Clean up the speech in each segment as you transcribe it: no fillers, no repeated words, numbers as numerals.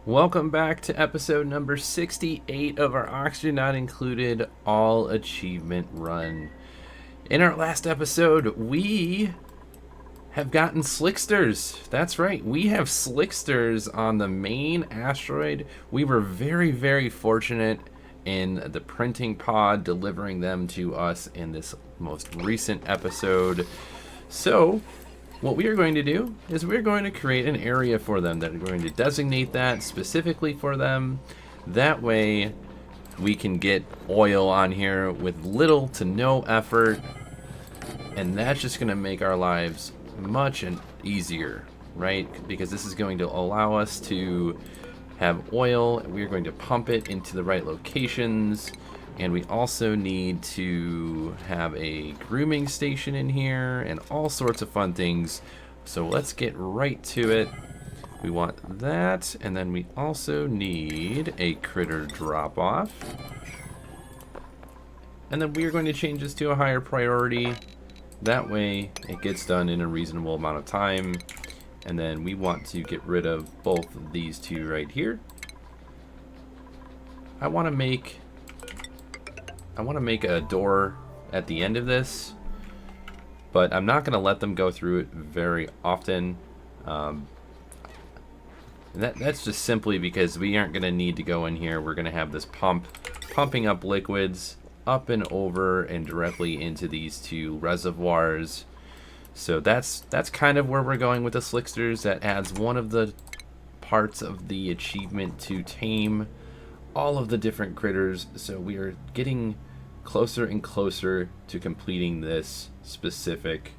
Welcome back to episode number 68 of our Oxygen Not Included All Achievement Run. In our last episode, we have gotten Slicksters. That's right, we have Slicksters on the main asteroid. We were very, very fortunate in the printing pod delivering them to us in this most recent episode. So, what we are going to do is we're going to create an area for them that we're going to designate that specifically for them. That way we can get oil on here with little to no effort, and that's just going to make our lives much easier, right? Because this is going to allow us to have oil. We're going to pump it into the right locations. And we also need to have a grooming station in here and all sorts of fun things. So let's get right to it. We want that, and then we also need a critter drop off. And then we are going to change this to a higher priority. That way it gets done in a reasonable amount of time. And then we want to get rid of both of these two right here. I want to make a door at the end of this, but I'm not going to let them go through it very often. That's just simply because we aren't going to need to go in here. We're going to have this pumping up liquids up and over and directly into these two reservoirs. So that's kind of where we're going with the Slicksters. That adds one of the parts of the achievement to tame all of the different critters. So we are getting closer and closer to completing this specific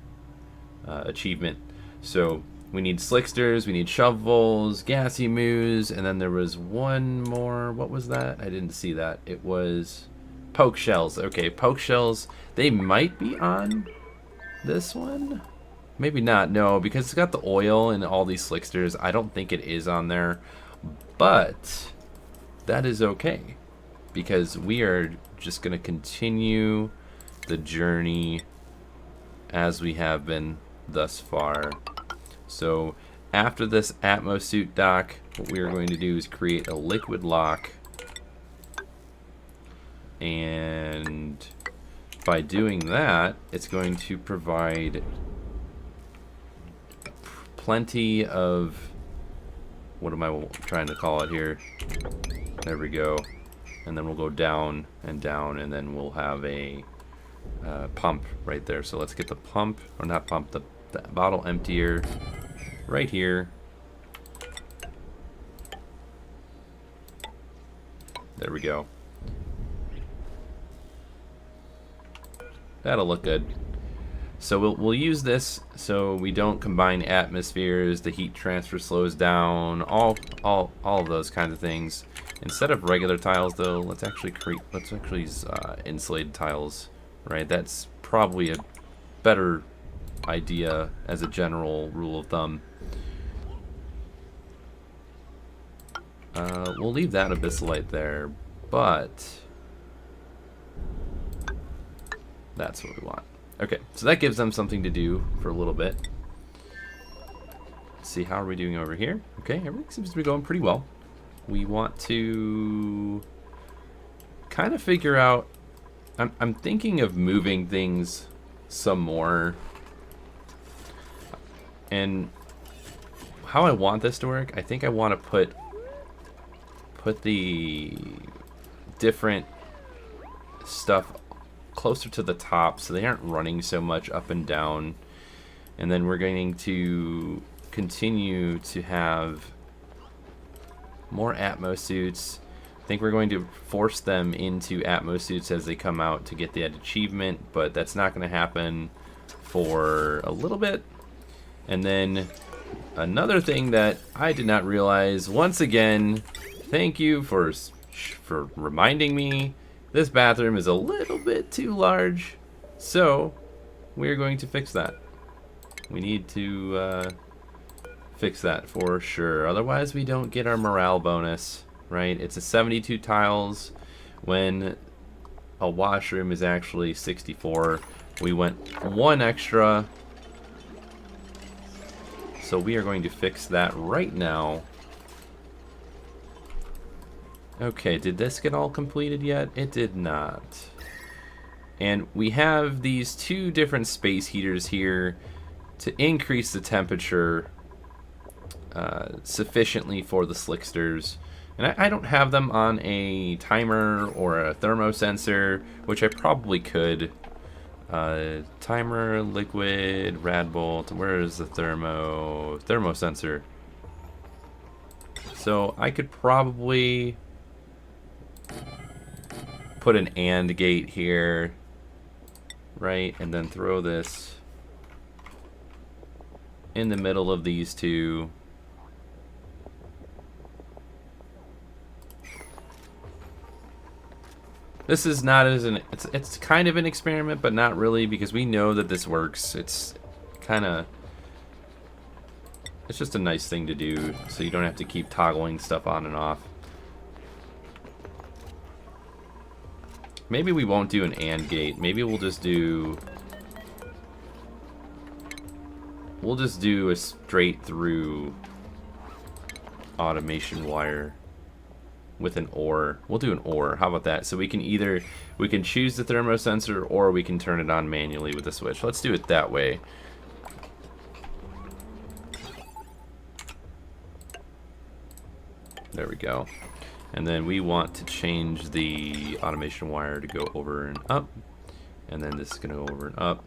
achievement. So we need Slicksters, we need shovels, gassy moos, and then there was one more. What was that? I didn't see that. It was poke shells. Okay, poke shells. They might be on this one. Maybe not. No, because it's got the oil and all these Slicksters. I don't think it is on there. But that is okay, because we are just going to continue the journey as we have been thus far. So after this Atmo suit dock, what we are going to do is create a liquid lock, and by doing that, it's going to provide plenty of, what am I trying to call it here? There we go. And then we'll go down, and then we'll have a pump right there. So let's get the pump, or not pump, the bottle emptier right here. There we go. That'll look good. So we'll use this so we don't combine atmospheres, the heat transfer slows down, all of those kinds of things. Instead of regular tiles, though, let's actually use insulated tiles, right? That's probably a better idea as a general rule of thumb. We'll leave that abyssalite there, but that's what we want. Okay, so that gives them something to do for a little bit. Let's see, how are we doing over here? Okay, everything seems to be going pretty well. We want to kind of figure out, I'm thinking of moving things some more. And how I want this to work, I think I want to put the different stuff closer to the top so they aren't running so much up and down. And then we're going to continue to have more Atmo suits. I think we're going to force them into Atmo suits as they come out to get that achievement, but that's not going to happen for a little bit. And then another thing that I did not realize, once again, thank you for reminding me, this bathroom is a little bit too large, so we're going to fix that. We need to fix that for sure. Otherwise, we don't get our morale bonus, right? It's a 72 tiles when a washroom is actually 64. We went one extra, so we are going to fix that right now. Okay, did this get all completed yet? It did not. And we have these two different space heaters here to increase the temperature sufficiently for the Slicksters. And I don't have them on a timer or a thermosensor, which I probably could. Timer, liquid, Radbolt. Where is the thermosensor? So I could probably put an AND gate here, right? And then throw this in the middle of these two. This is not as an it's kind of an experiment, but not really, because we know that this works. It's just a nice thing to do, so you don't have to keep toggling stuff on and off. Maybe we won't do an AND gate. Maybe we'll just do a straight through automation wire with an OR. We'll do an OR. How about that? So we can choose the thermosensor, or we can turn it on manually with the switch. Let's do it that way. There we go. And then we want to change the automation wire to go over and up. And then this is going to go over and up.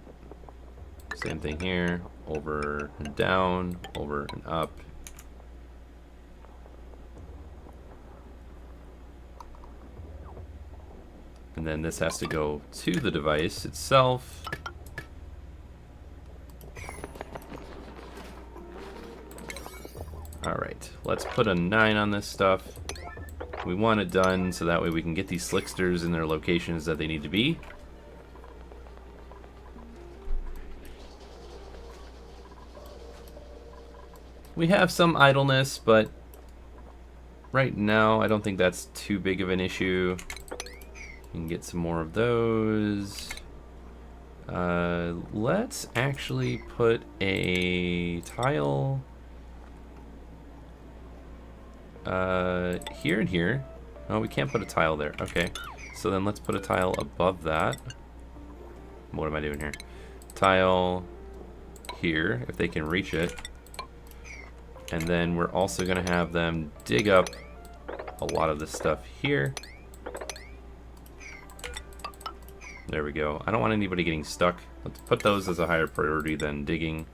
Same thing here. Over and down, over and up. And then this has to go to the device itself. Alright, let's put a 9 on this stuff. We want it done so that way we can get these Slicksters in their locations that they need to be. We have some idleness, but right now I don't think that's too big of an issue. We can get some more of those. Let's actually put a tile here and here. Oh, we can't put a tile there. Okay, so then let's put a tile above that. What am I doing here? Tile here, if they can reach it. And then we're also going to have them dig up a lot of this stuff here. There we go. I don't want anybody getting stuck. Let's put those as a higher priority than digging.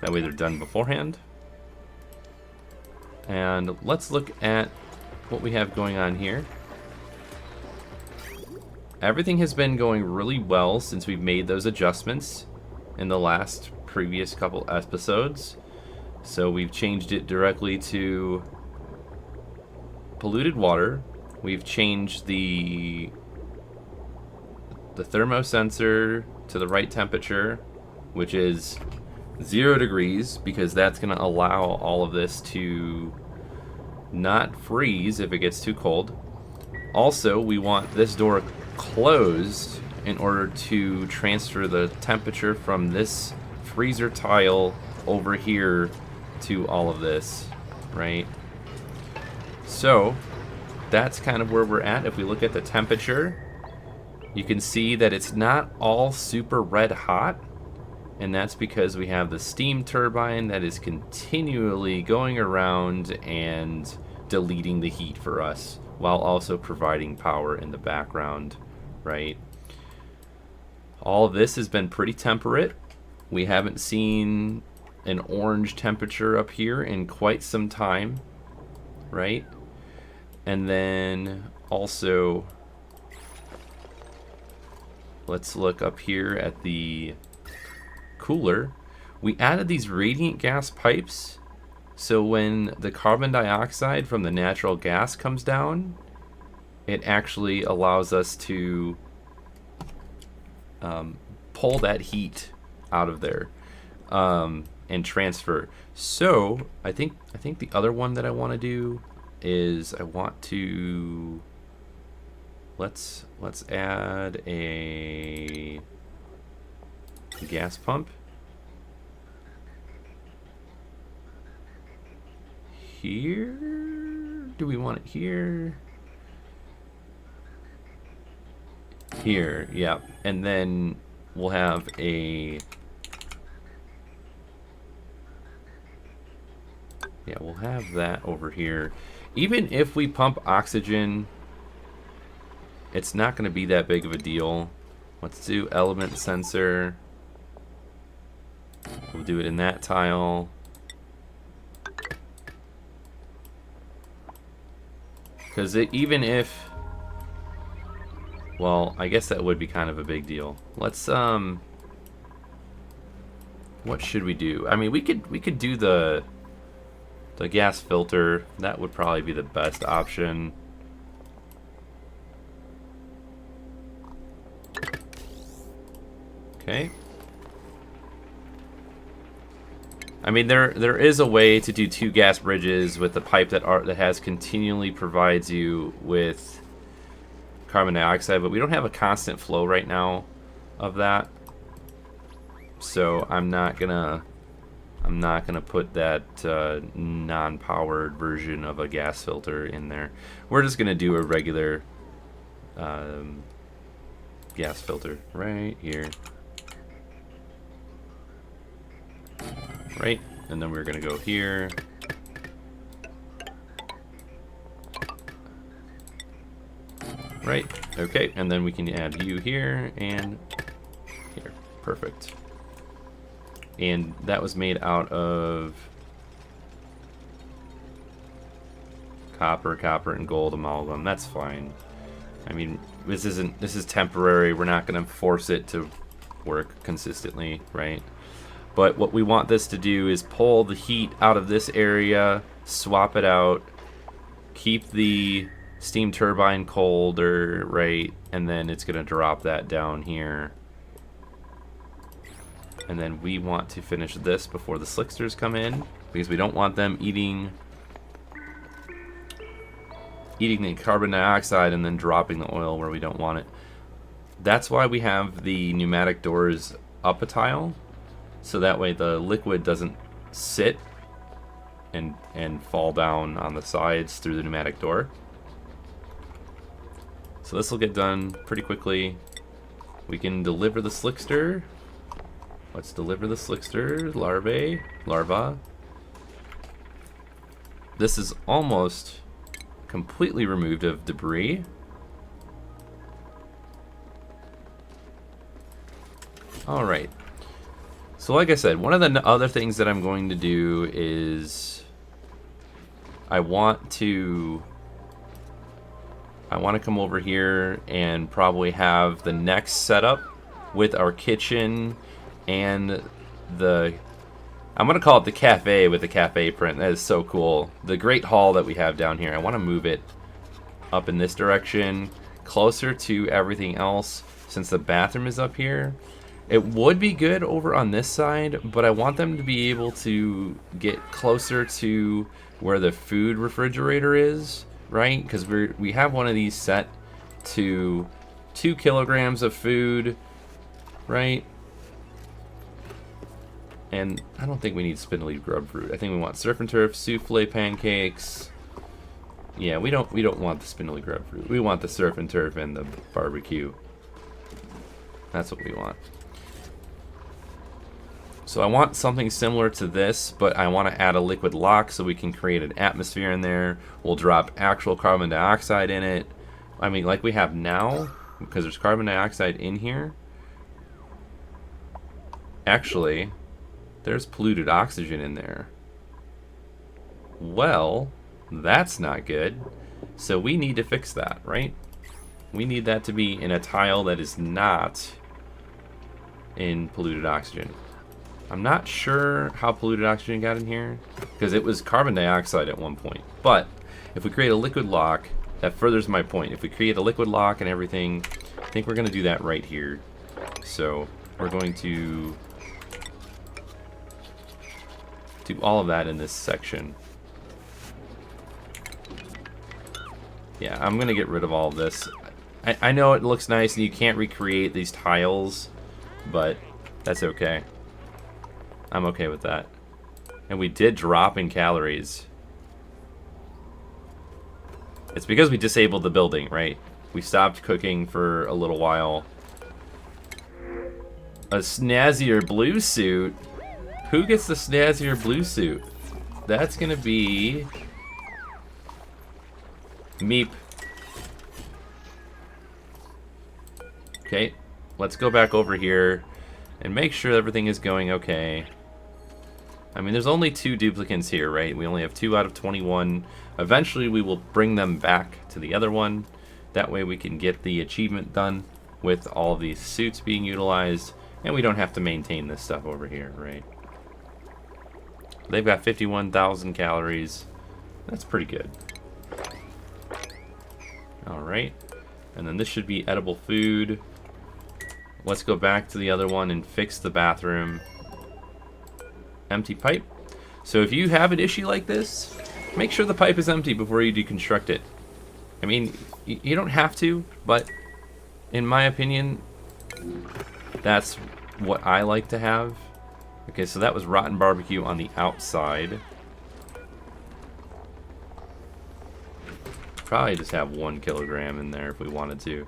That way they're done beforehand. And let's look at what we have going on here. Everything has been going really well since we've made those adjustments in the previous couple episodes. So we've changed it directly to polluted water. We've changed the thermosensor to the right temperature, which is 0 degrees, because that's going to allow all of this to not freeze if it gets too cold. Also, we want this door closed in order to transfer the temperature from this freezer tile over here to all of this, right? So that's kind of where we're at. If we look at the temperature, you can see that it's not all super red hot, and that's because we have the steam turbine that is continually going around and deleting the heat for us while also providing power in the background, right? All of this has been pretty temperate. We haven't seen an orange temperature up here in quite some time, right? And then also, let's look up here at the cooler. We added these radiant gas pipes, so when the carbon dioxide from the natural gas comes down, it actually allows us to pull that heat out of there and transfer. So I think the other one that I want to do is I want to let's add a gas pump here. Do we want it here? Here, yeah. And then we'll have a... Yeah, we'll have that over here. Even if we pump oxygen, it's not going to be that big of a deal. Let's do element sensor. We'll do it in that tile. Because even if... Well, I guess that would be kind of a big deal. Let's, what should we do? I mean, we could do the gas filter. That would probably be the best option. Okay. I mean, there is a way to do 2 gas bridges with the pipe that has continually provides you with carbon dioxide, but we don't have a constant flow right now of that. So I'm not gonna put that non-powered version of a gas filter in there. We're just gonna do a regular gas filter right here. Right, and then we're gonna go here. Right, okay, and then we can add you here and here. Perfect. And that was made out of copper, and gold amalgam. That's fine. I mean, this is temporary. We're not gonna force it to work consistently, right? But what we want this to do is pull the heat out of this area, swap it out, keep the steam turbine colder, right? And then it's going to drop that down here. And then we want to finish this before the Slicksters come in, because we don't want them eating the carbon dioxide and then dropping the oil where we don't want it. That's why we have the pneumatic doors up a tile. So that way the liquid doesn't sit and fall down on the sides through the pneumatic door. So this will get done pretty quickly. We can deliver the Slickster. Let's deliver the Slickster larva. This is almost completely removed of debris. All right. So like I said, one of the other things that I'm going to do is I want to come over here and probably have the next setup with our kitchen and I'm going to call it the cafe with the cafe print. That is so cool. The great hall that we have down here, I want to move it up in this direction, closer to everything else since the bathroom is up here. It would be good over on this side, but I want them to be able to get closer to where the food refrigerator is, right? Because we have one of these set to 2 kilograms of food, right? And I don't think we need spindly grub fruit. I think we want surf and turf, souffle pancakes. Yeah, we don't want the spindly grub fruit. We want the surf and turf and the barbecue. That's what we want. So I want something similar to this, but I want to add a liquid lock so we can create an atmosphere in there. We'll drop actual carbon dioxide in it. I mean, like we have now, because there's carbon dioxide in here. Actually, there's polluted oxygen in there. Well, that's not good. So we need to fix that, right? We need that to be in a tile that is not in polluted oxygen. I'm not sure how polluted oxygen got in here, because it was carbon dioxide at one point. But if we create a liquid lock, that furthers my point. If we create a liquid lock and everything, I think we're going to do that right here. So we're going to do all of that in this section. Yeah, I'm going to get rid of all of this. I know it looks nice and you can't recreate these tiles, but that's okay. I'm okay with that. And we did drop in calories. It's because we disabled the building, right? We stopped cooking for a little while. A snazzier blue suit? Who gets the snazzier blue suit? That's gonna be... Meep. Okay, let's go back over here and make sure everything is going okay. I mean, there's only 2 duplicants here, right? We only have 2 out of 21. Eventually, we will bring them back to the other one. That way we can get the achievement done with all of these suits being utilized, and we don't have to maintain this stuff over here, right? They've got 51,000 calories. That's pretty good. Alright. And then this should be edible food. Let's go back to the other one and fix the bathroom. Empty pipe. So if you have an issue like this, make sure the pipe is empty before you deconstruct it. I mean, you don't have to, but in my opinion, that's what I like to have. Okay, so that was rotten barbecue on the outside. Probably just have 1 kilogram in there if we wanted to.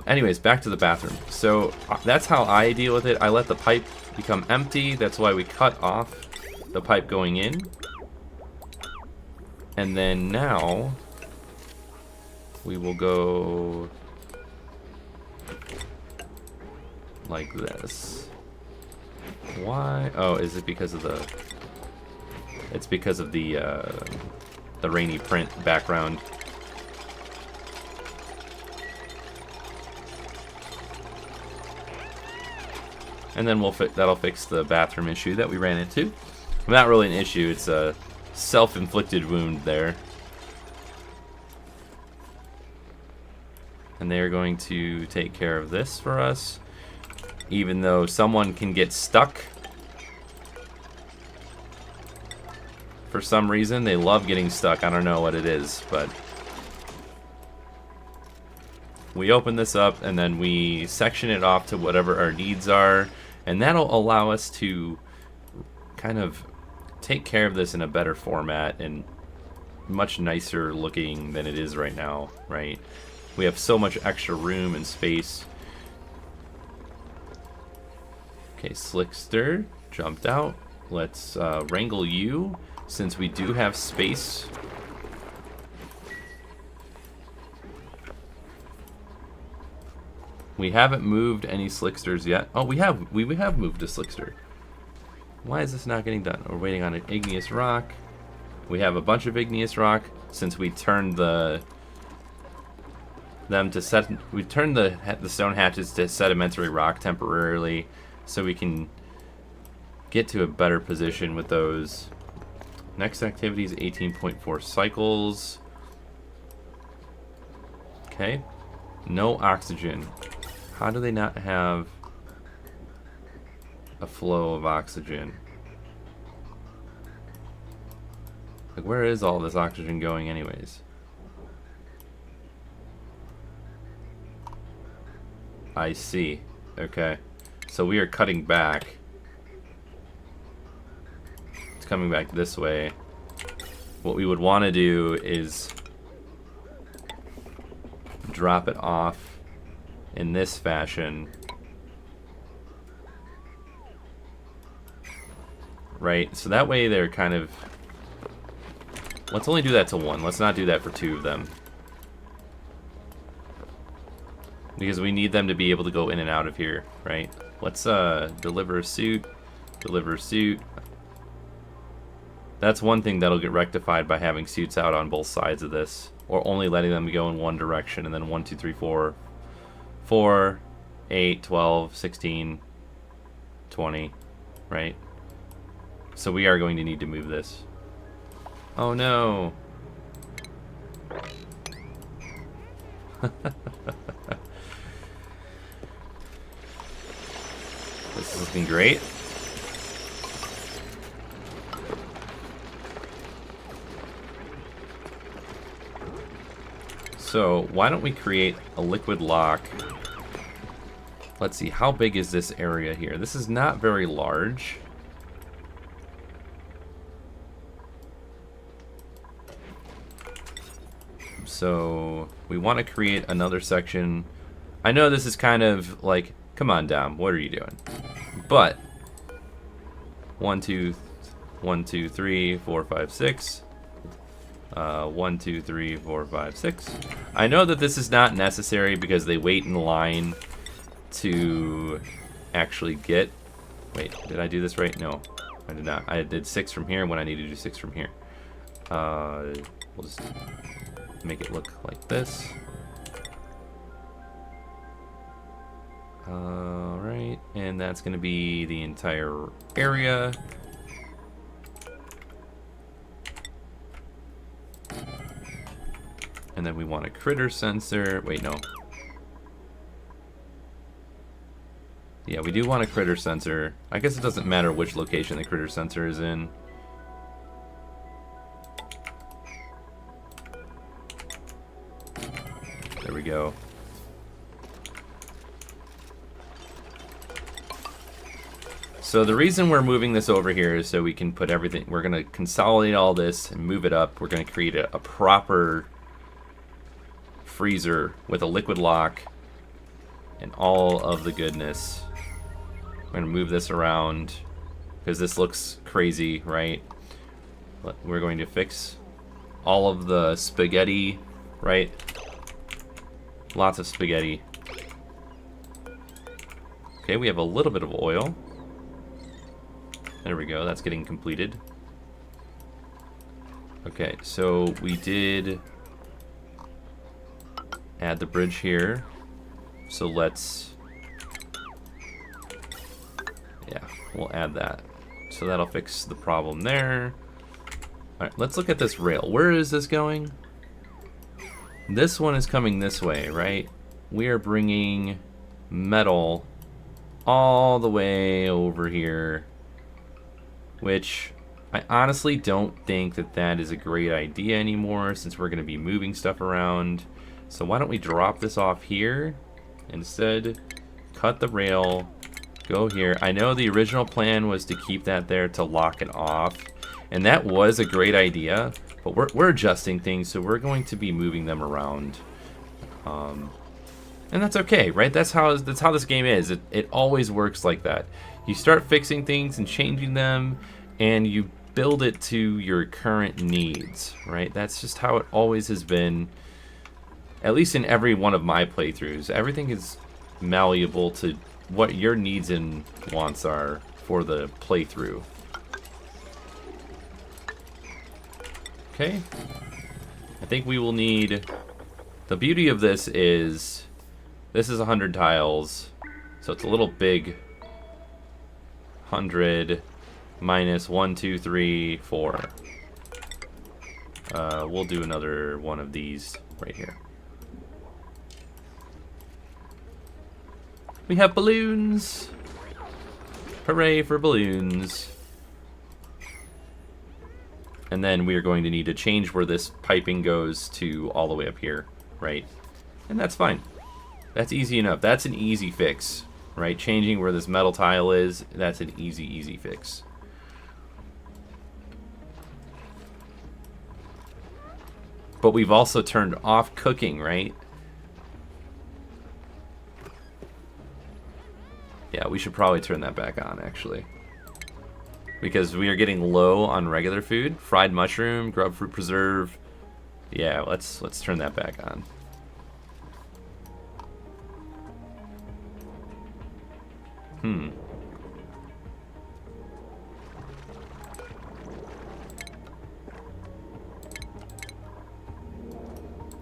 Anyways, back to the bathroom. So that's how I deal with it. I let the pipe become empty. That's why we cut off the pipe going in. And then now we will go like this. Why? Oh, is it because of the... It's because of the rainy print background. And then that'll fix the bathroom issue that we ran into. Not really an issue, it's a self-inflicted wound there. And they're going to take care of this for us. Even though someone can get stuck. For some reason, they love getting stuck. I don't know what it is, but... We open this up, and then we section it off to whatever our needs are. And that'll allow us to kind of take care of this in a better format and much nicer looking than it is right now, right? We have so much extra room and space. Okay, Slickster jumped out. Let's wrangle you, since we do have space. We haven't moved any Slicksters yet. Oh, we have moved a Slickster. Why is this not getting done? We're waiting on an igneous rock. We have a bunch of igneous rock since we turned the stone hatches to sedimentary rock temporarily, so we can get to a better position with those. Next activity is 18.4 cycles. Okay. No oxygen. How do they not have a flow of oxygen? Like, where is all this oxygen going anyways? I see. Okay. So we are cutting back. It's coming back this way. What we would want to do is drop it off in this fashion. Right? So that way they're kind of... Let's only do that to 1. Let's not do that for 2 of them. Because we need them to be able to go in and out of here, right? Let's deliver a suit. Deliver a suit. That's one thing that'll get rectified by having suits out on both sides of this. Or only letting them go in one direction, and then 1, 2, 3, 4, 4, 8, 12, 16, 20, right? So we are going to need to move this. Oh no! This is looking great. So why don't we create a liquid lock? Let's see, how big is this area here? This is not very large. So we want to create another section. I know this is kind of like, come on, Dom, what are you doing? But 1, 2, 1, 2, 3, 4, 5, 6. 1, 2, 3, 4, 5, 6. I know that this is not necessary because they wait in line to actually get. Wait, did I do this right? No, I did not. I did 6 from here when I need to do 6 from here. We'll just make it look like this. Alright, and that's going to be the entire area. And then we want a critter sensor. Wait, no. Yeah, we do want a critter sensor. I guess it doesn't matter which location the critter sensor is in. There we go. So the reason we're moving this over here is so we can put everything, we're going to consolidate all this and move it up. We're going to create a proper freezer with a liquid lock and all of the goodness. We're going to move this around because this looks crazy, right? But we're going to fix all of the spaghetti, right? Lots of spaghetti. Okay, we have a little bit of oil. There we go, that's getting completed. Okay, so we did add the bridge here. So let's, yeah, we'll add that. So that'll fix the problem there. Alright, let's look at this rail. Where is this going? This one is coming this way, right? We are bringing metal all the way over here, which I honestly don't think that that is a great idea anymore since we're going to be moving stuff around. So why don't we drop this off here? Instead, cut the rail, go here. I know the original plan was to keep that there to lock it off, and that was a great idea, but we're adjusting things, so we're going to be moving them around. And that's okay, right? That's how this game is. It always works like that. You start fixing things and changing them, and you build it to your current needs, right? That's just how it always has been, at least in every one of my playthroughs. Everything is malleable to what your needs and wants are for the playthrough. Okay. I think we will need... The beauty of this is 100 tiles, so it's a little big. 100 minus 1, 2, 3, 4. We'll do another one of these right here. We have balloons! Hooray for balloons! And then we are going to need to change where this piping goes to all the way up here, right? And that's fine. That's easy enough. That's an easy fix, right? Changing where this metal tile is, that's an easy fix. But we've also turned off cooking, right? Yeah, we should probably turn that back on, actually. Because we are getting low on regular food. Fried mushroom, grub fruit preserve. Yeah, let's turn that back on.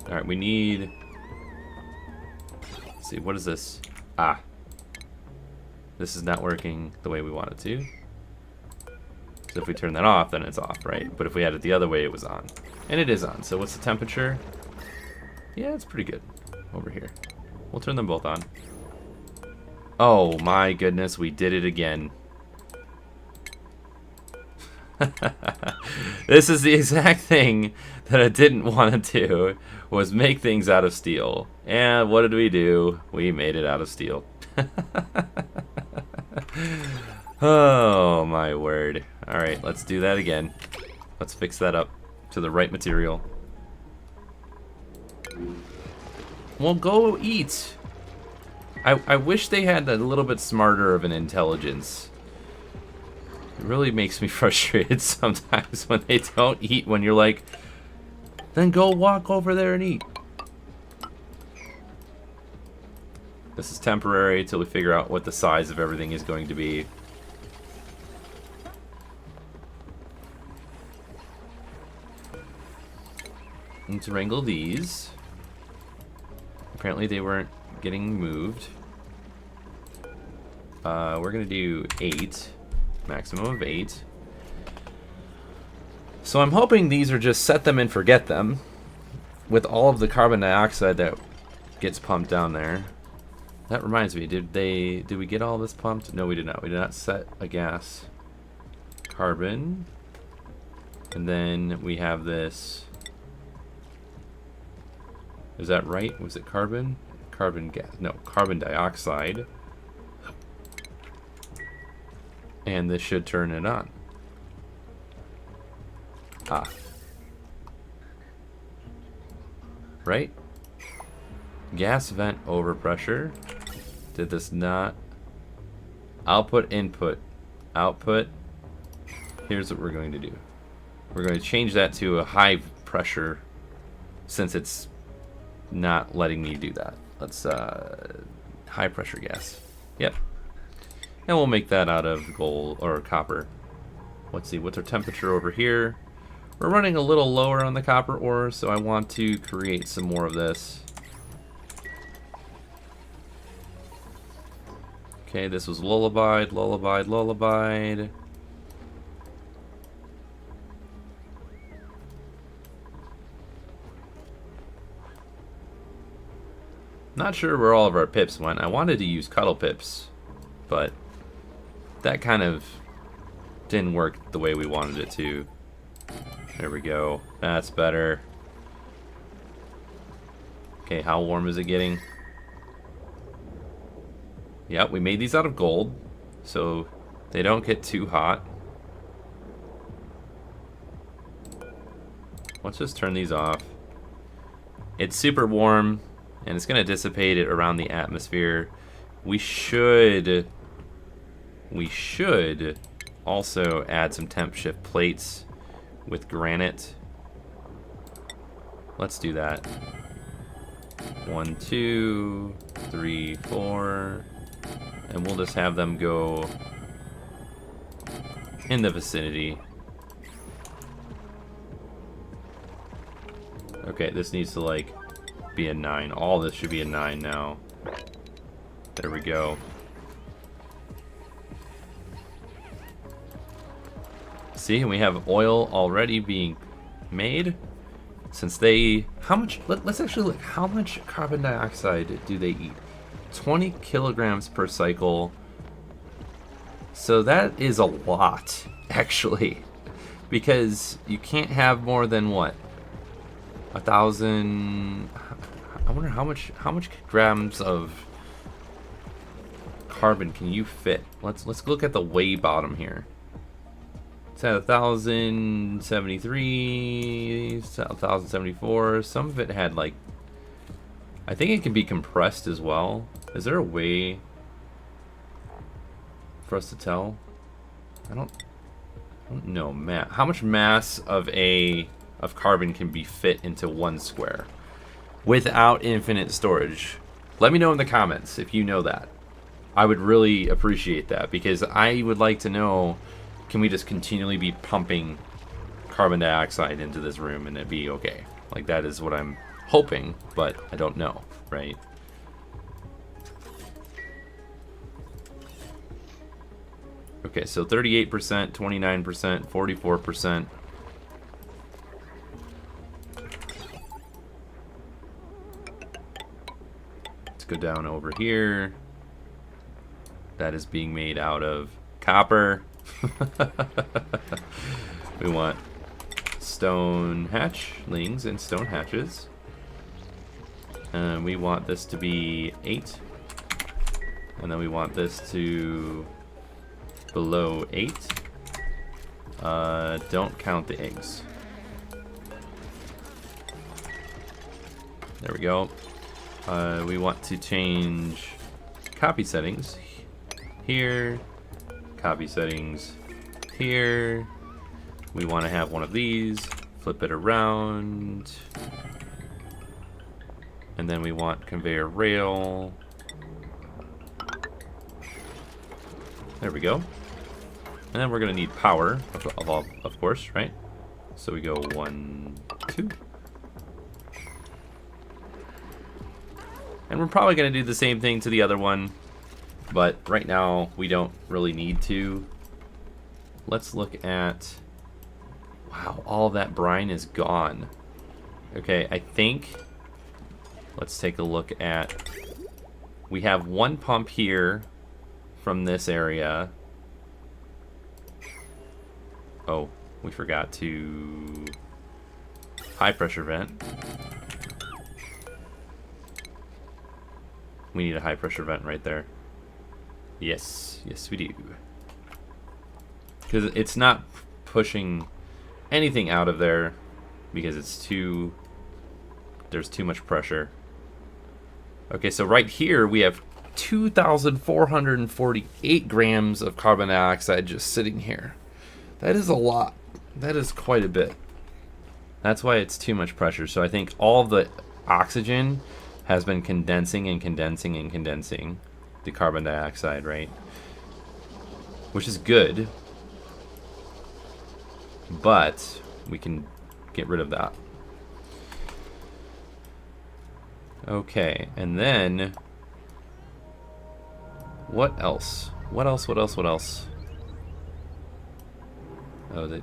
Alright, we need... Let's see, what is this? Ah. This is not working the way we want it to. So if we turn that off, then it's off, right? But if we had it the other way, it was on. And it is on. So what's the temperature? Yeah, it's pretty good over here. We'll turn them both on. Oh my goodness, we did it again. This is the exact thing that I didn't want to do, was make things out of steel. And what did we do? We made it out of steel. Oh my word. Alright, let's do that again. Let's fix that up to the right material. Well, go eat. I wish they had a little bit smarter of an intelligence. It really makes me frustrated sometimes when they don't eat, when you're like, then go walk over there and eat. This is temporary until we figure out what the size of everything is going to be. Need to wrangle these. Apparently they weren't getting moved. We're gonna do 8. Maximum of 8. So I'm hoping these are just set them and forget them. With all of the carbon dioxide that gets pumped down there. That reminds me, did we get all this pumped? No, we did not. We did not set a gas. Carbon. And then we have this. Is that right? Was it carbon? Carbon gas. No, carbon dioxide. And this should turn it on. Ah. Right? Gas vent overpressure. Did this not? Output, input. Output. Here's what we're going to do. We're going to change that to a high pressure since it's not letting me do that. Let's high pressure gas. Yep. And we'll make that out of gold or copper. Let's see, what's our temperature over here? We're running a little lower on the copper ore, so I want to create some more of this. Okay, this was lullabied, lullabied, lullabied. Not sure where all of our pips went. I wanted to use cuddle pips, but that kind of didn't work the way we wanted it to. There we go. That's better. Okay, how warm is it getting? Yep, we made these out of gold, so they don't get too hot. Let's just turn these off. It's super warm, and it's going to dissipate it around the atmosphere. We should also add some temp shift plates with granite. Let's do that. 1, 2, 3, 4, and we'll just have them go in the vicinity. Okay, this needs to like be a 9. All this should be a 9 now. There we go. See, we have oil already being made. Since they, how much, let's actually look, how much carbon dioxide do they eat? 20 kilograms per cycle. So that is a lot, actually. Because you can't have more than what? 1,000, I wonder how much grams of carbon can you fit? Let's look at the way bottom here. It's at 1,073, 1,074. Some of it had like, I think it can be compressed as well. Is there a way for us to tell? I don't know. How much mass of carbon can be fit into one square without infinite storage? Let me know in the comments if you know that. I would really appreciate that, because I would like to know, can we just continually be pumping carbon dioxide into this room and it'd be okay? Like, that is what I'm hoping, but I don't know, right? Okay, so 38%, 29%, 44%. Let's go down over here. That is being made out of copper. We want stone hatchlings and stone hatches. And we want this to be 8. And then we want this to below 8. Don't count the eggs. There we go. We want to change copy settings here, copy settings here. We want to have one of these, flip it around, and then we want conveyor rail. There we go. And then we're going to need power, of course, right? So we go 1, 2. And we're probably going to do the same thing to the other one, but right now we don't really need to. Let's look at... Wow, all of that brine is gone. Okay, I think... Let's take a look at... We have one pump here from this area. Oh, we forgot to... High pressure vent. We need a high pressure vent right there. Yes, yes we do. Because it's not pushing anything out of there because it's too... There's too much pressure. Okay, so right here we have 2,448 grams of carbon dioxide just sitting here. That is a lot. That is quite a bit. That's why it's too much pressure. So I think all the oxygen has been condensing and condensing and condensing the carbon dioxide, right? Which is good. But we can get rid of that. Okay, and then what else? What else? Oh,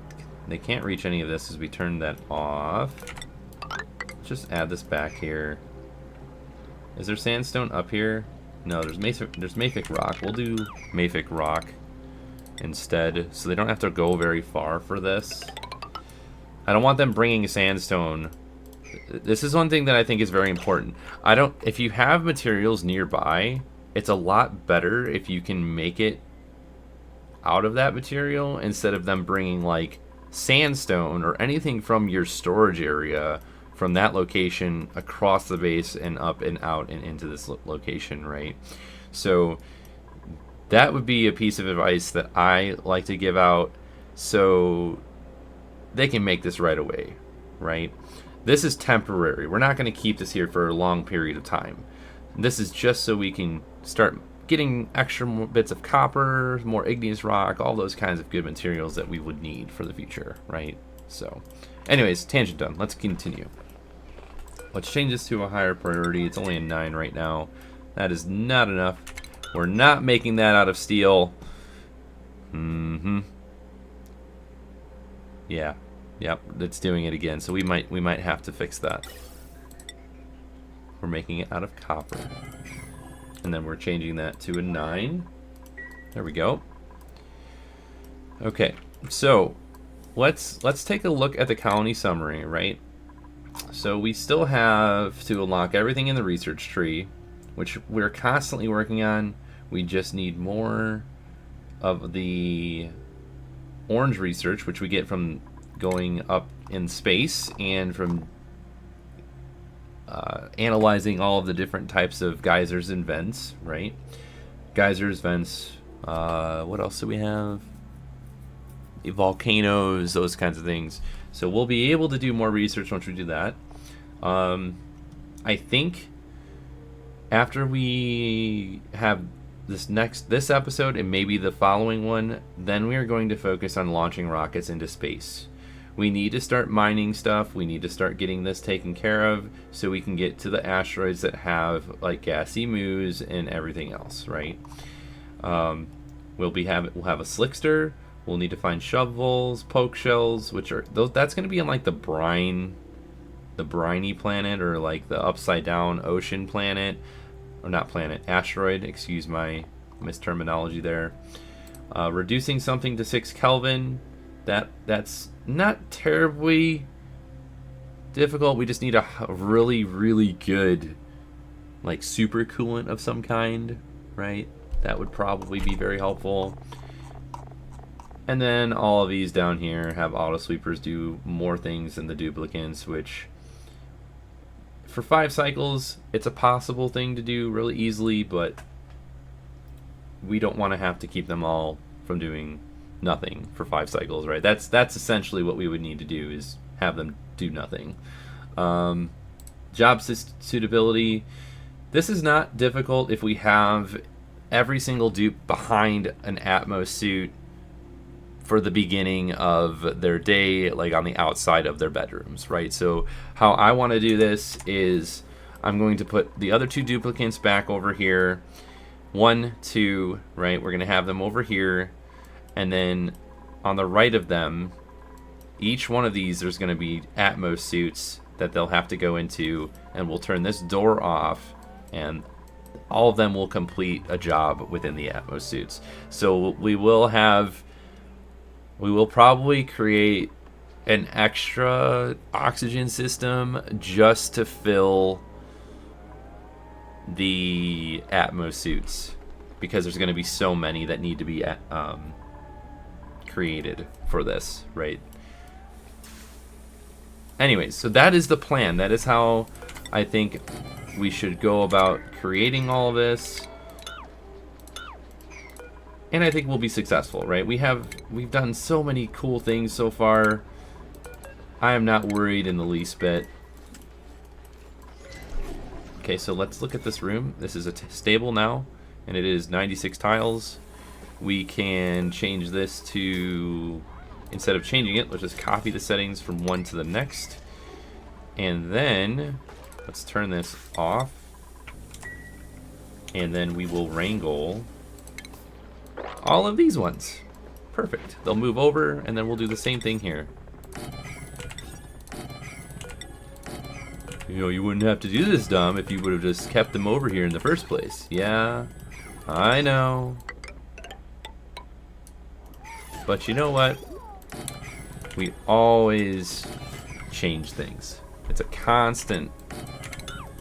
they can't reach any of this as we turn that off. Just add this back here. Is there sandstone up here? No, there's mafic rock. We'll do mafic rock instead, so they don't have to go very far for this. I don't want them bringing sandstone. This is one thing that I think is very important. If you have materials nearby, it's a lot better if you can make it out of that material instead of them bringing like sandstone or anything from your storage area from that location across the base and up and out and into this location, right? So that would be a piece of advice that I like to give out so they can make this right away, right? This is temporary. We're not going to keep this here for a long period of time. This is just so we can start getting extra bits of copper, more igneous rock, all those kinds of good materials that we would need for the future, right? So, anyways, tangent done. Let's continue. Let's change this to a higher priority. It's only a 9 right now. That is not enough. We're not making that out of steel. Yeah. Yep, it's doing it again. So we might have to fix that. We're making it out of copper. And then we're changing that to a 9. There we go. Okay, so let's take a look at the colony summary, right? So we still have to unlock everything in the research tree, which we're constantly working on. We just need more of the orange research, which we get from going up in space and from analyzing all of the different types of geysers and vents, right? Geysers, vents, what else do we have? Volcanoes, those kinds of things. So we'll be able to do more research once we do that. I think after we have this episode and maybe the following one, then we are going to focus on launching rockets into space. We need to start mining stuff. We need to start getting this taken care of so we can get to the asteroids that have like gassy moos and everything else, right? We'll have a slickster. We'll need to find shovels, poke shells, which are those. That's going to be in like the briny planet, or like the upside down ocean planet, or not planet, asteroid. Excuse my misterminology there. Reducing something to 6 Kelvin. That's not terribly difficult. We just need a really, really good, like, super coolant of some kind, right? That would probably be very helpful. And then all of these down here have auto sweepers do more things than the duplicants, which for 5 cycles, it's a possible thing to do really easily, but we don't want to have to keep them all from doing nothing for 5 cycles, right? That's essentially what we would need to do, is have them do nothing. Job suitability. This is not difficult if we have every single dupe behind an Atmo suit for the beginning of their day, like on the outside of their bedrooms, right? So how I want to do this is I'm going to put the other 2 duplicates back over here. 1, 2, right? We're going to have them over here. And then on the right of them, each one of these, there's going to be Atmo suits that they'll have to go into, and we'll turn this door off, and all of them will complete a job within the Atmo suits. So we will probably create an extra oxygen system just to fill the Atmo suits, because there's going to be so many that need to be created for this, right? Anyways, so that is the plan. That is how I think we should go about creating all of this. And I think we'll be successful, right? We've done so many cool things so far. I am not worried in the least bit. Okay, so let's look at this room. This is a stable now, and it is 96 tiles. We can change this to, instead of changing it, let's just copy the settings from one to the next. And then let's turn this off. And then we will wrangle all of these ones. Perfect. They'll move over, and then we'll do the same thing here. You know, you wouldn't have to do this, Dom, if you would have just kept them over here in the first place. Yeah, I know. But you know what? We always change things. It's a constant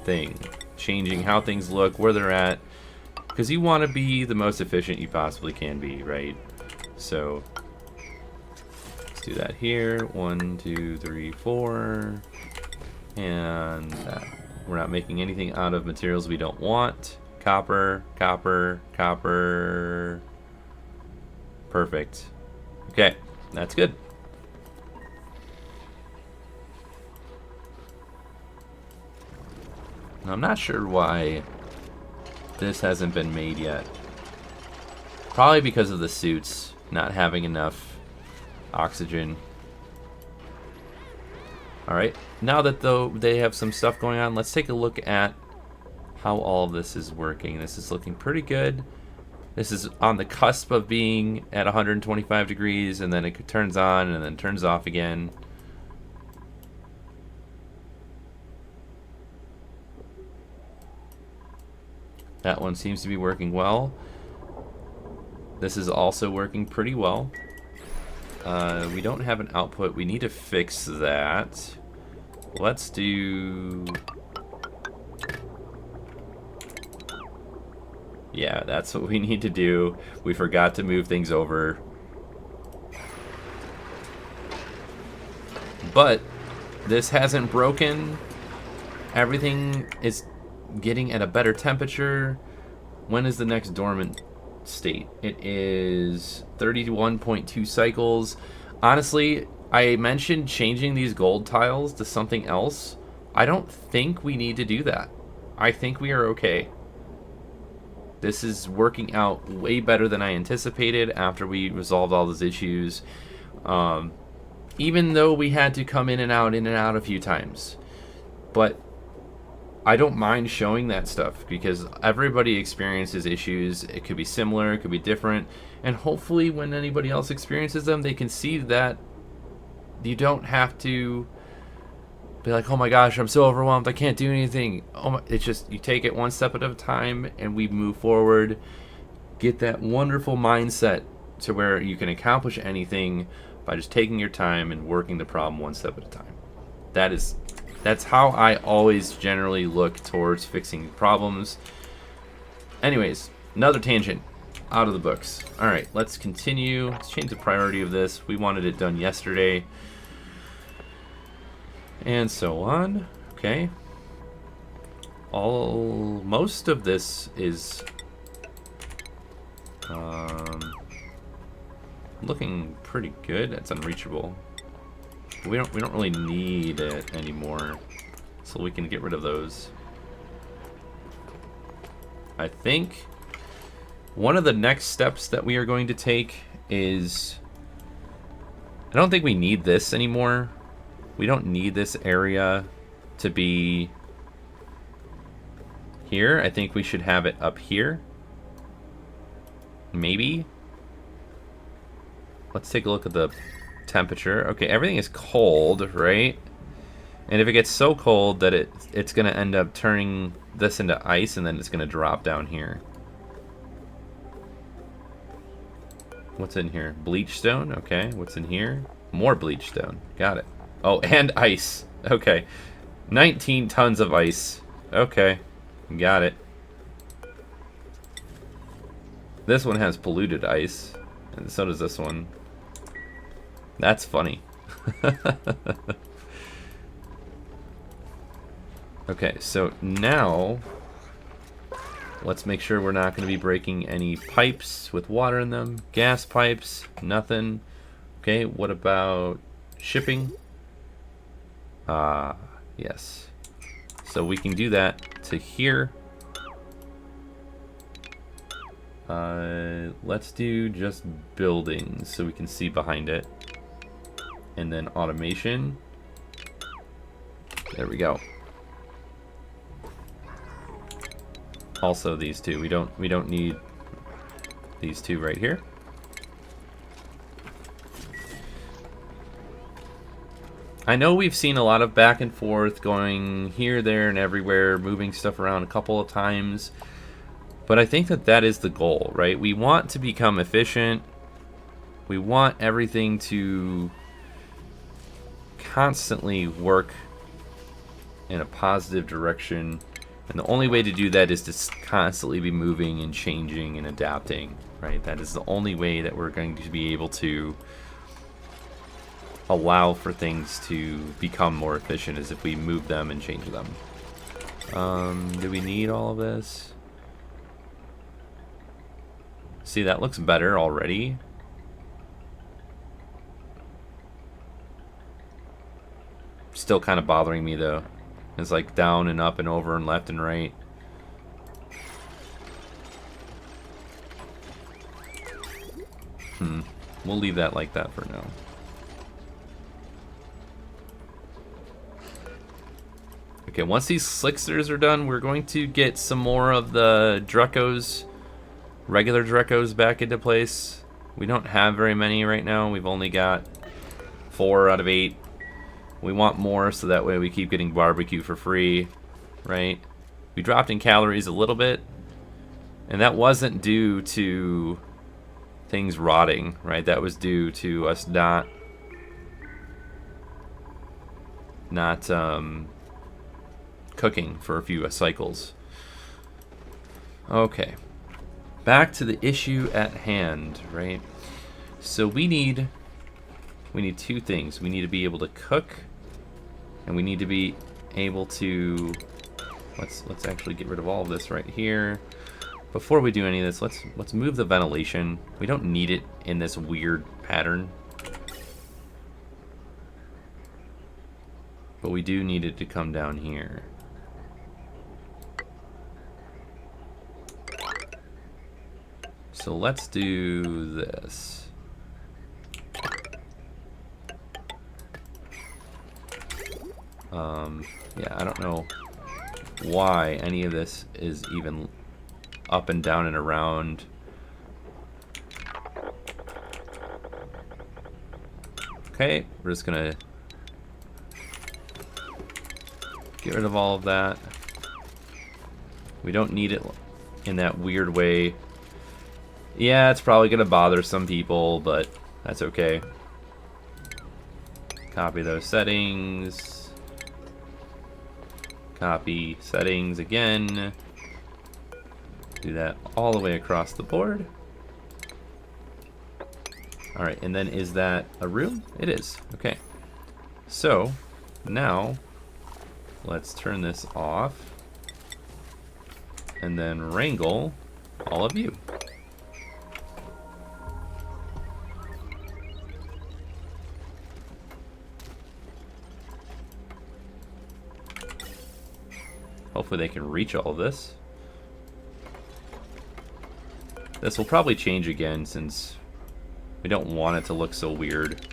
thing. Changing how things look, where they're at. Because you want to be the most efficient you possibly can be, right? So, let's do that here. 1, 2, 3, 4. And we're not making anything out of materials we don't want. Copper, copper, copper. Perfect. Okay, that's good. Now, I'm not sure why this hasn't been made yet. Probably because of the suits not having enough oxygen. Alright, now that though they have some stuff going on, let's take a look at how all of this is working. This is looking pretty good. This is on the cusp of being at 125 degrees, and then it turns on and then turns off again. That one seems to be working well. This is also working pretty well. We don't have an output. We need to fix that. Let's do... Yeah, that's what we need to do. We forgot to move things over. But this hasn't broken. Everything is getting at a better temperature. When is the next dormant state? It is 31.2 cycles. Honestly, I mentioned changing these gold tiles to something else. I don't think we need to do that. I think we are okay. This is working out way better than I anticipated after we resolved all those issues. Even though we had to come in and out a few times. But I don't mind showing that stuff because everybody experiences issues. It could be similar, it could be different. And hopefully when anybody else experiences them, they can see that you don't have to be like, oh my gosh, I'm so overwhelmed, I can't do anything. It's just, you take it one step at a time and we move forward. Get that wonderful mindset to where you can accomplish anything by just taking your time and working the problem one step at a time. That's how I always generally look towards fixing problems. Anyways, another tangent out of the books. Alright, let's continue. Let's change the priority of this. We wanted it done yesterday. And so on. Okay. most of this is looking pretty good. It's unreachable. We don't really need it anymore, so we can get rid of those. I think one of the next steps that we are going to take is, I don't think we need this anymore. We don't need this area to be here. I think we should have it up here. Maybe. Let's take a look at the temperature. Okay, everything is cold, right? And if it gets so cold that it's going to end up turning this into ice, and then it's going to drop down here. What's in here? Bleach stone. Okay, what's in here? More bleach stone. Got it. Oh, and ice. Okay. 19 tons of ice. Okay. Got it. This one has polluted ice, and so does this one. That's funny. Okay, so now let's make sure we're not going to be breaking any pipes with water in them. Gas pipes, nothing. Okay, what about shipping? Yes. So we can do that to here. Let's do just buildings so we can see behind it. And then automation. There we go. Also these two. We don't need these two right here. I know we've seen a lot of back and forth going here, there, and everywhere, moving stuff around a couple of times. But I think that is the goal, right? We want to become efficient. We want everything to constantly work in a positive direction. And the only way to do that is to constantly be moving and changing and adapting, right? That is the only way that we're going to be able to allow for things to become more efficient, is if we move them and change them. Do we need all of this? See, that looks better already. Still kind of bothering me though. It's like down and up and over and left and right. We'll leave that like that for now. Okay, once these Slicksters are done, we're going to get some more of the Drekos, regular Drekos, back into place. We don't have very many right now. We've only got 4 out of 8. We want more so that way we keep getting barbecue for free, right? We dropped in calories a little bit, and that wasn't due to things rotting, right? That was due to us not cooking for a few cycles. Okay, back to the issue at hand, right? So we need 2 things. We need to be able to cook, and we need to be able to let's actually get rid of all of this right here. Before we do any of this, let's move the ventilation. We don't need it in this weird pattern, but we do need it to come down here. So let's do this. Yeah, I don't know why any of this is even up and down and around. Okay, we're just gonna get rid of all of that. We don't need it in that weird way. Yeah, it's probably gonna bother some people, but that's okay. Copy those settings. Copy settings again. Do that all the way across the board. Alright, and then is that a room? It is. Okay. So, now, let's turn this off. and then wrangle all of you. Hopefully they can reach all of this. This will probably change again since we don't want it to look so weird.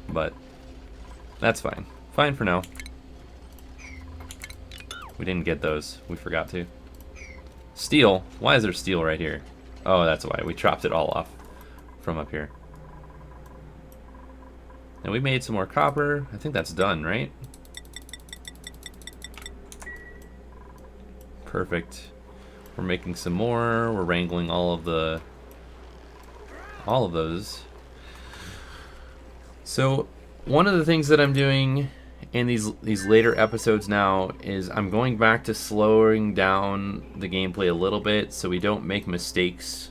But that's fine. Fine for now. We didn't get those. We forgot to. Steel. Why is there steel right here? Oh, that's why. We chopped it all off from up here. And we made some more copper. I think that's done, right? Perfect. We're making some more. We're wrangling all of those. So one of the things that I'm doing in these later episodes now is I'm going back to slowing down the gameplay a little bit so we don't make mistakes.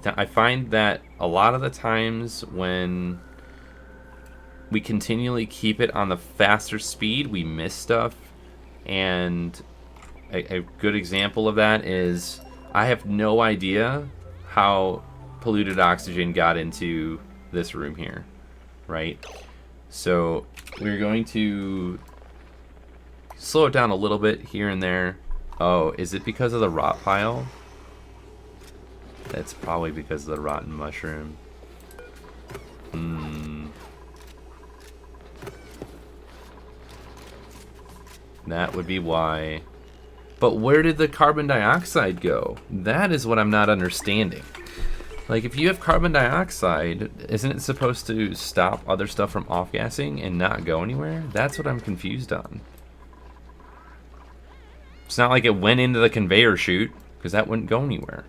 I find that a lot of the times when we continually keep it on the faster speed, we miss stuff. And a good example of that is I have no idea how polluted oxygen got into this room here, right? So we're going to slow it down a little bit here and there. Oh, is it because of the rot pile? That's probably because of the rotten mushroom. That would be why. But where did the carbon dioxide go? That is what I'm not understanding. Like, if you have carbon dioxide, isn't it supposed to stop other stuff from off-gassing and not go anywhere? That's what I'm confused on. It's not like it went into the conveyor chute, because that wouldn't go anywhere.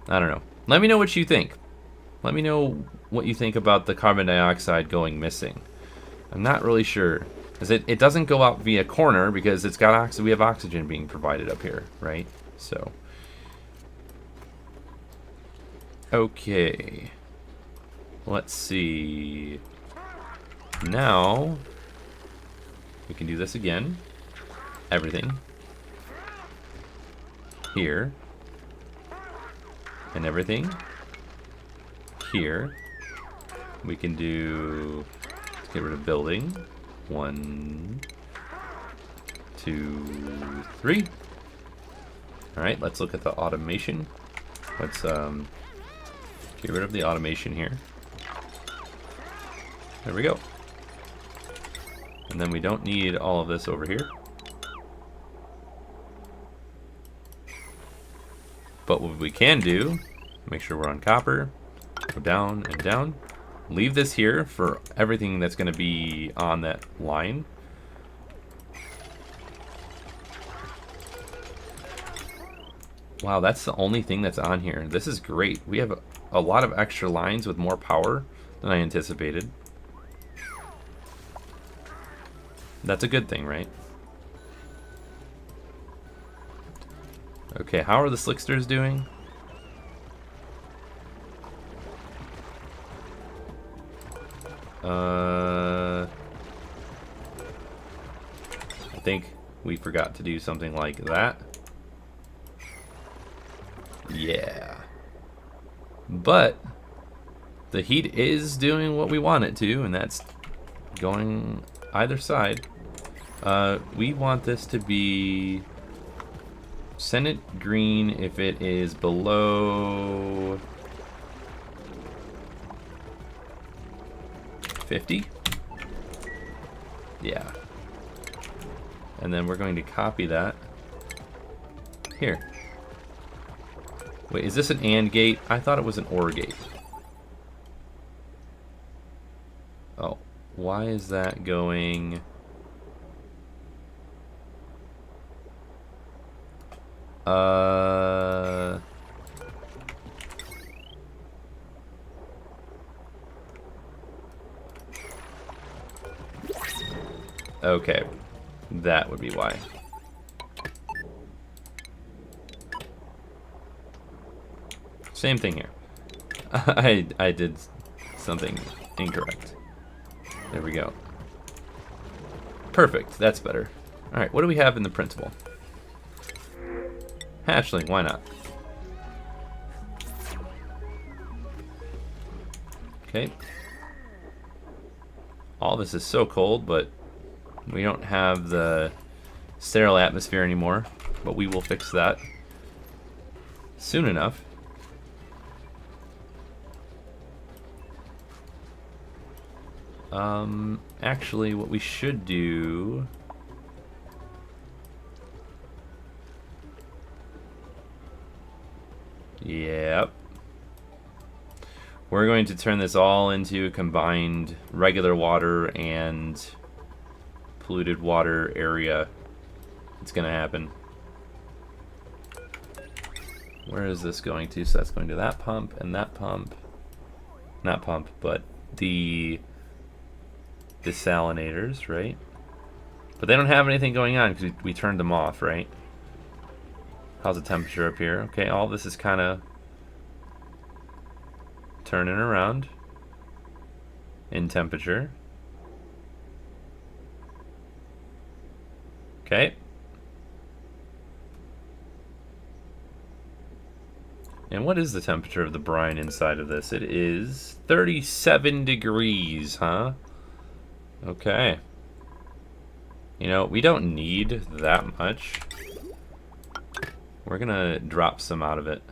I don't know. Let me know what you think. Let me know what you think about the carbon dioxide going missing. I'm not really sure. Because it doesn't go out via corner, because it's got we have oxygen being provided up here, right? So... okay, let's see. Now we can do this again. Everything here and everything here. We can do, let's get rid of building. 1, 2, 3. All right, let's look at the automation. Let's get rid of the automation here. There we go. And then we don't need all of this over here. But what we can do, make sure we're on copper, go down and down. Leave this here for everything that's going to be on that line. Wow, that's the only thing that's on here. This is great. We have a lot of extra lines with more power than I anticipated. That's a good thing, right? Okay, how are the Slicksters doing? I think we forgot to do something like that. Yeah. But the heat is doing what we want it to, and that's going either side. We want this to be... send it green if it is below 50. Yeah. And then we're going to copy that here. Wait, is this an AND gate? I thought it was an OR gate. Oh, why is that going... okay, that would be why. Same thing here. I did something incorrect. There we go. Perfect, that's better. Alright, what do we have in the principal? Hatchling, why not? Okay. All this is so cold, but we don't have the sterile atmosphere anymore. But we will fix that soon enough. Actually, what we should do... Yep. We're going to turn this all into a combined regular water and polluted water area. It's going to happen. Where is this going to? So that's going to that pump and that pump. Not pump, but the desalinators, right? But they don't have anything going on because we turned them off, right? How's the temperature up here? Okay, all this is kind of turning around in temperature. Okay. And what is the temperature of the brine inside of this? It is 37 degrees, huh? Okay. You know, we don't need that much. We're gonna drop some out of it.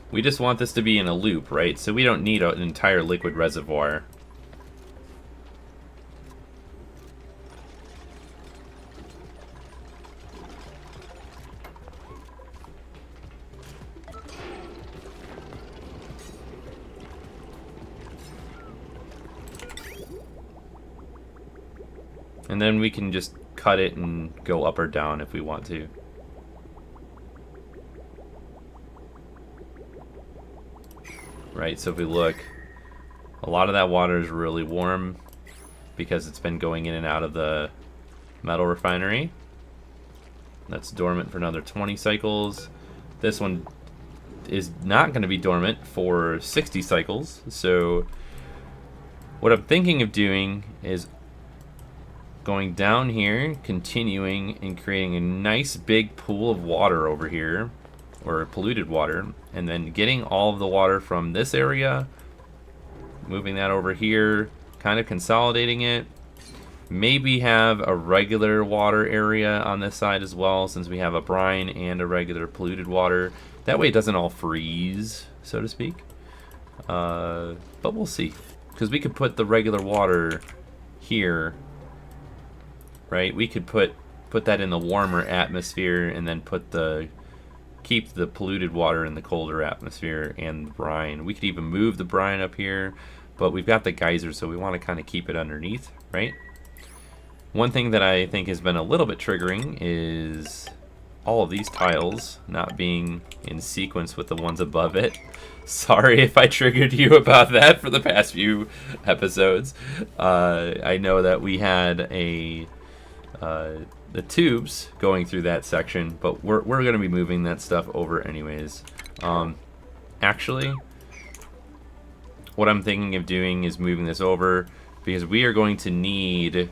We just want this to be in a loop, right? So we don't need an entire liquid reservoir. And then we can just cut it and go up or down if we want to. Right, so if we look, a lot of that water is really warm because it's been going in and out of the metal refinery. That's dormant for another 20 cycles. This one is not going to be dormant for 60 cycles. So what I'm thinking of doing is going down here, continuing and creating a nice big pool of water over here, or polluted water, and then getting all of the water from this area, moving that over here, kind of consolidating it. Maybe have a regular water area on this side as well, since we have a brine and a regular polluted water. That way it doesn't all freeze, so to speak. But we'll see, because we could put the regular water here, right? We could put that in the warmer atmosphere, and then keep the polluted water in the colder atmosphere and the brine. We could even move the brine up here, but we've got the geyser, so we want to kind of keep it underneath, right? One thing that I think has been a little bit triggering is all of these tiles not being in sequence with the ones above it. Sorry if I triggered you about that for the past few episodes. I know that we had the tubes going through that section, but we're going to be moving that stuff over anyways. Actually, what I'm thinking of doing is moving this over, because we are going to need...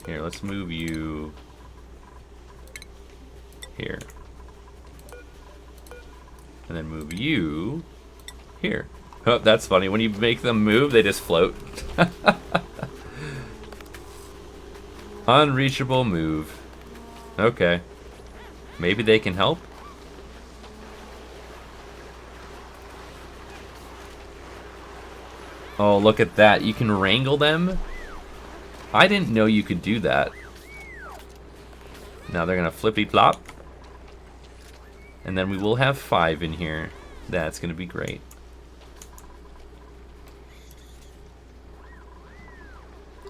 Here, let's move you here. And then move you here. Oh, that's funny. When you make them move, they just float. Unreachable move. Okay. Maybe they can help? Oh, look at that. You can wrangle them? I didn't know you could do that. Now they're going to flippy-flop. And then we will have 5 in here. That's going to be great.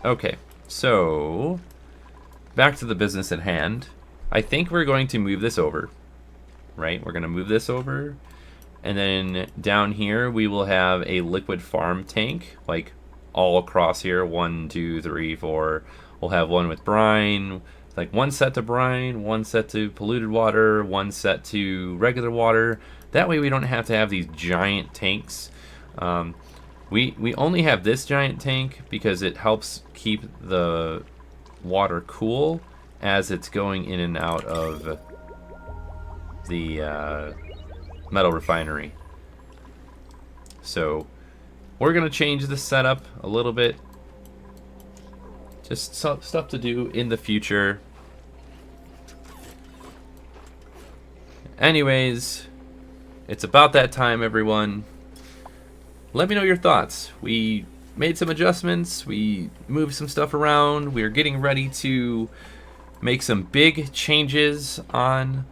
Okay, so... back to the business at hand. I think we're going to move this over. Right? We're going to move this over. And then down here we will have a liquid farm tank. Like all across here. 1, 2, 3, 4. We'll have one with brine. Like one set to brine, one set to polluted water, one set to regular water. That way we don't have to have these giant tanks. We only have this giant tank because it helps keep the water cool as it's going in and out of the metal refinery. So we're going to change the setup a little bit. Just stuff to do in the future. Anyways, it's about that time, everyone. Let me know your thoughts. We made some adjustments. We moved some stuff around. We're getting ready to make some big changes on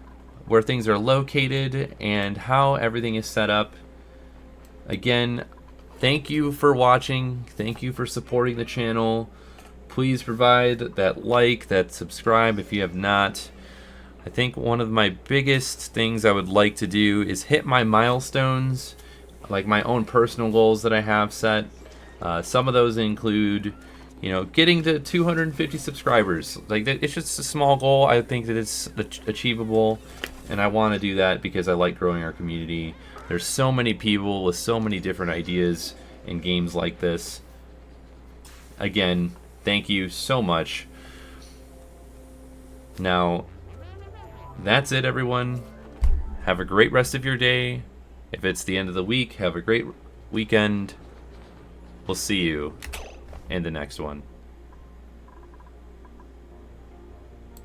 where things are located and how everything is set up. Again, thank you for watching. Thank you for supporting the channel. Please provide that like, that subscribe if you have not. I think one of my biggest things I would like to do is hit my milestones, like my own personal goals that I have set. Some of those include, you know, getting to 250 subscribers. Like, it's just a small goal. I think that it's achievable, and I want to do that because I like growing our community. There's so many people with so many different ideas in games like this. Again, thank you so much. Now, that's it, everyone. Have a great rest of your day. If it's the end of the week, have a great weekend. We'll see you in the next one.